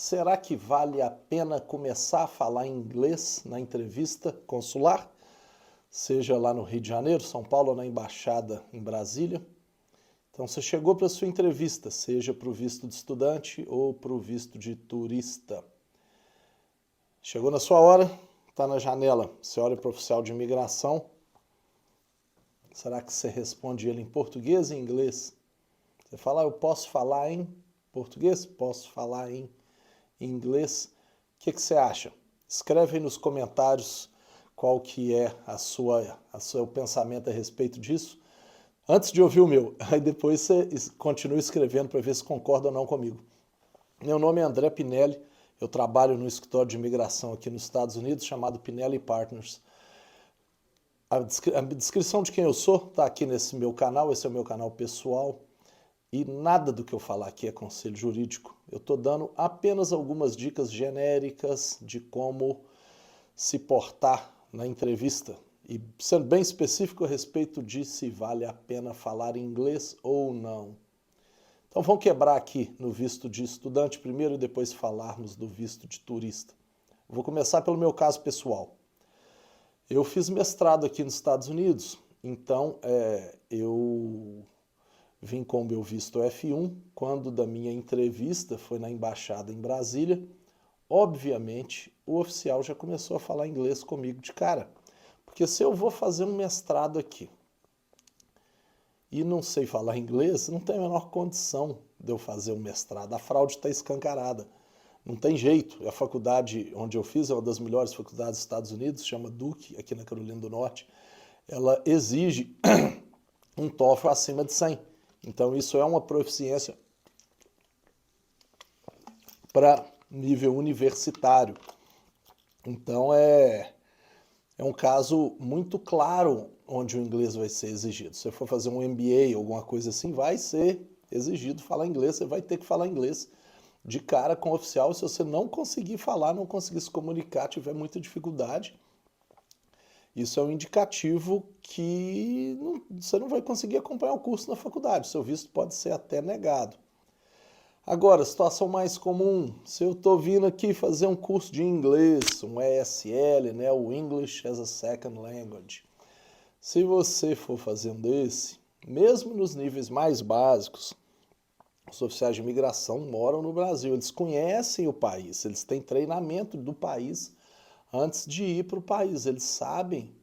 Será que vale a pena começar a falar inglês na entrevista consular? Seja lá no Rio de Janeiro, São Paulo ou na embaixada em Brasília. Então você chegou para a sua entrevista, seja para o visto de estudante ou para o visto de turista. Chegou na sua hora, está na janela, você olha para o oficial de imigração. Será que você responde ele em português e em inglês? Você fala, eu posso falar em português? Posso falar em inglês? O que você acha? Escreve aí nos comentários qual que é o seu pensamento a respeito disso. Antes de ouvir o meu, aí depois você continua escrevendo para ver se concorda ou não comigo. Meu nome é André Pinelli, eu trabalho no escritório de imigração aqui nos Estados Unidos chamado Pinelli Partners. A descrição de quem eu sou está aqui nesse meu canal, esse é o meu canal pessoal. E nada do que eu falar aqui é conselho jurídico. Eu estou dando apenas algumas dicas genéricas de como se portar na entrevista. E sendo bem específico a respeito de se vale a pena falar inglês ou não. Então vamos quebrar aqui no visto de estudante primeiro e depois falarmos do visto de turista. Vou começar pelo meu caso pessoal. Eu fiz mestrado aqui nos Estados Unidos, então eu vim com o meu visto F1, quando da minha entrevista foi na embaixada em Brasília, obviamente o oficial já começou a falar inglês comigo de cara. Porque se eu vou fazer um mestrado aqui e não sei falar inglês, não tem a menor condição de eu fazer um mestrado. A fraude está escancarada. Não tem jeito. A faculdade onde eu fiz é uma das melhores faculdades dos Estados Unidos, chama Duke, aqui na Carolina do Norte. Ela exige um TOEFL acima de 100. Então isso é uma proficiência para nível universitário. Então é um caso muito claro onde o inglês vai ser exigido. Se você for fazer um MBA, alguma coisa assim, vai ser exigido falar inglês, você vai ter que falar inglês de cara com o oficial. Se você não conseguir falar, não conseguir se comunicar, tiver muita dificuldade, isso é um indicativo que você não vai conseguir acompanhar o curso na faculdade. Seu visto pode ser até negado. Agora, situação mais comum, se eu estou vindo aqui fazer um curso de inglês, um ESL, né, o English as a Second Language. Se você for fazer um desse, mesmo nos níveis mais básicos, os oficiais de imigração moram no Brasil, eles conhecem o país, eles têm treinamento do país antes de ir para o país. Eles sabem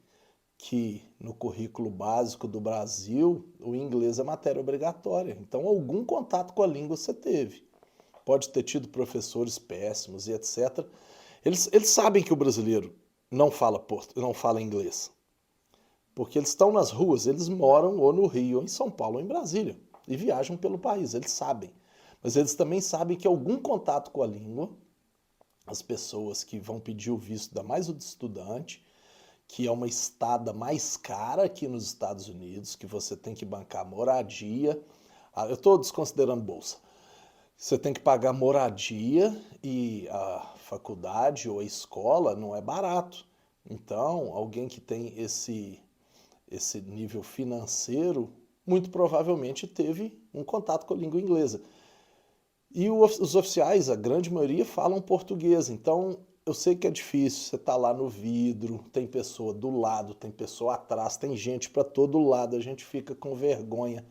que no currículo básico do Brasil o inglês é matéria obrigatória. Então algum contato com a língua você teve. Pode ter tido professores péssimos e etc. Eles sabem que o brasileiro não fala inglês. Porque eles estão nas ruas, eles moram ou no Rio, ou em São Paulo, ou em Brasília. E viajam pelo país, eles sabem. Mas eles também sabem que algum contato com a língua, as pessoas que vão pedir o visto, ainda mais o de estudante, que é uma estada mais cara aqui nos Estados Unidos, que você tem que bancar moradia. Eu estou desconsiderando bolsa. Você tem que pagar moradia e a faculdade ou a escola não é barato. Então, alguém que tem esse nível financeiro, muito provavelmente teve um contato com a língua inglesa. E os oficiais, a grande maioria, falam português. Então, eu sei que é difícil, você tá lá no vidro, tem pessoa do lado, tem pessoa atrás, tem gente para todo lado, a gente fica com vergonha.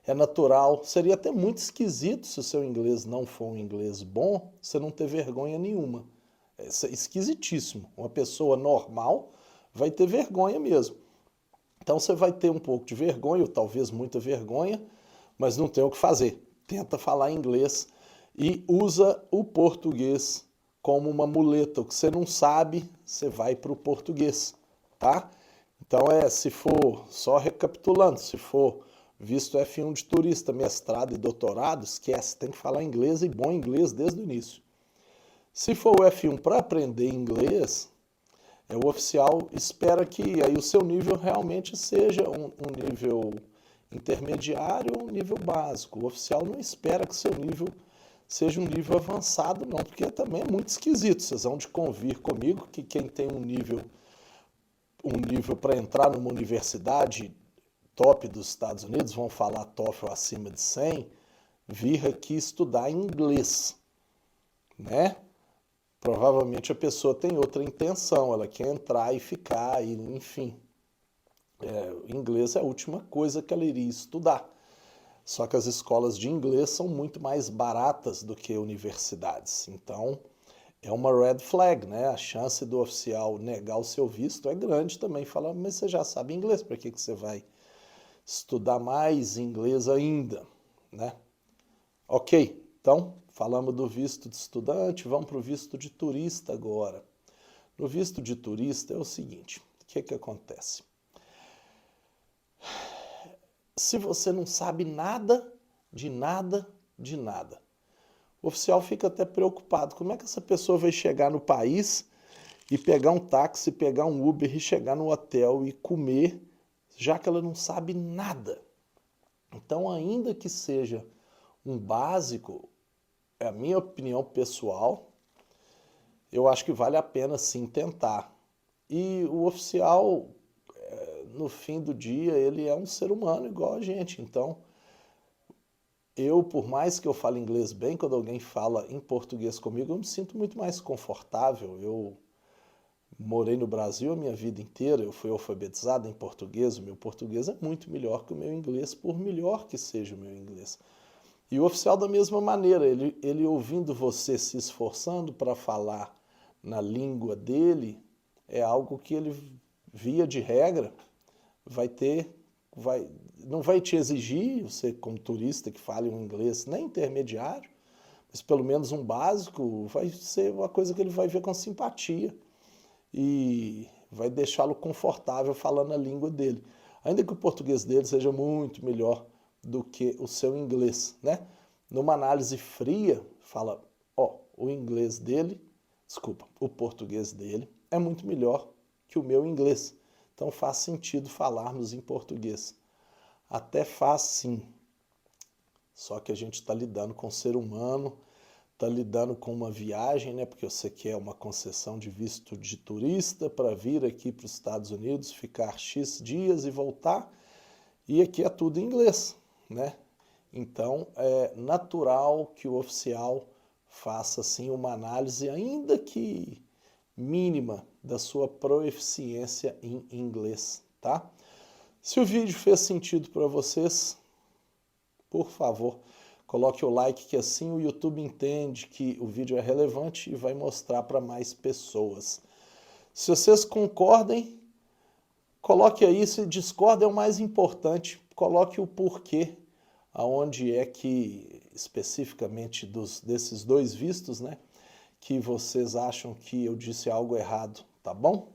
É natural, seria até muito esquisito se o seu inglês não for um inglês bom, você não ter vergonha nenhuma. É esquisitíssimo. Uma pessoa normal vai ter vergonha mesmo. Então você vai ter um pouco de vergonha, ou talvez muita vergonha, mas não tem o que fazer. Tenta falar inglês e usa o português como uma muleta. O que você não sabe, você vai para o português, tá? Então se for, só recapitulando, se for visto F1 de turista, mestrado e doutorado, esquece, tem que falar inglês e bom inglês desde o início. Se for o F1 para aprender inglês, o oficial espera que aí o seu nível realmente seja um nível intermediário ou um nível básico. O oficial não espera que seu nível seja um nível avançado, não, porque também é muito esquisito. Vocês vão de convir comigo que quem tem um nível para entrar numa universidade top dos Estados Unidos, vão falar TOEFL acima de 100, vir aqui estudar inglês. né? Provavelmente a pessoa tem outra intenção, ela quer entrar e ficar, e, enfim. Inglês é a última coisa que ela iria estudar. Só que as escolas de inglês são muito mais baratas do que universidades. Então, é uma red flag, né? A chance do oficial negar o seu visto é grande também. Fala, mas você já sabe inglês, para que você vai estudar mais inglês ainda, né? Ok, então falamos do visto de estudante, vamos para o visto de turista agora. No visto de turista é o seguinte, o que acontece? Se você não sabe nada, de nada, de nada, o oficial fica até preocupado. Como é que essa pessoa vai chegar no país e pegar um táxi, pegar um Uber e chegar no hotel e comer, já que ela não sabe nada? Então, ainda que seja um básico, é a minha opinião pessoal, eu acho que vale a pena sim tentar. E o oficial, no fim do dia, ele é um ser humano igual a gente. Então, eu, por mais que eu fale inglês bem, quando alguém fala em português comigo, eu me sinto muito mais confortável. Eu morei no Brasil a minha vida inteira, eu fui alfabetizado em português, o meu português é muito melhor que o meu inglês, por melhor que seja o meu inglês. E o oficial da mesma maneira, ele ouvindo você se esforçando para falar na língua dele, é algo que ele, via de regra, não vai te exigir, você como turista que fale um inglês nem intermediário, mas pelo menos um básico, vai ser uma coisa que ele vai ver com simpatia e vai deixá-lo confortável falando a língua dele. Ainda que o português dele seja muito melhor do que o seu inglês, né? Numa análise fria, fala, o português dele é muito melhor que o meu inglês. Então faz sentido falarmos em português. Até faz sim. Só que a gente está lidando com o ser humano, está lidando com uma viagem, né? Porque você quer uma concessão de visto de turista para vir aqui para os Estados Unidos, ficar X dias e voltar. E aqui é tudo em inglês, né? Então é natural que o oficial faça assim uma análise, ainda que mínima, da sua proficiência em inglês, tá? Se o vídeo fez sentido para vocês, por favor, coloque o like, que assim o YouTube entende que o vídeo é relevante e vai mostrar para mais pessoas. Se vocês concordem, coloque aí. Se discorda, é o mais importante. Coloque o porquê, aonde é que, especificamente desses dois vistos, né, que vocês acham que eu disse algo errado, tá bom?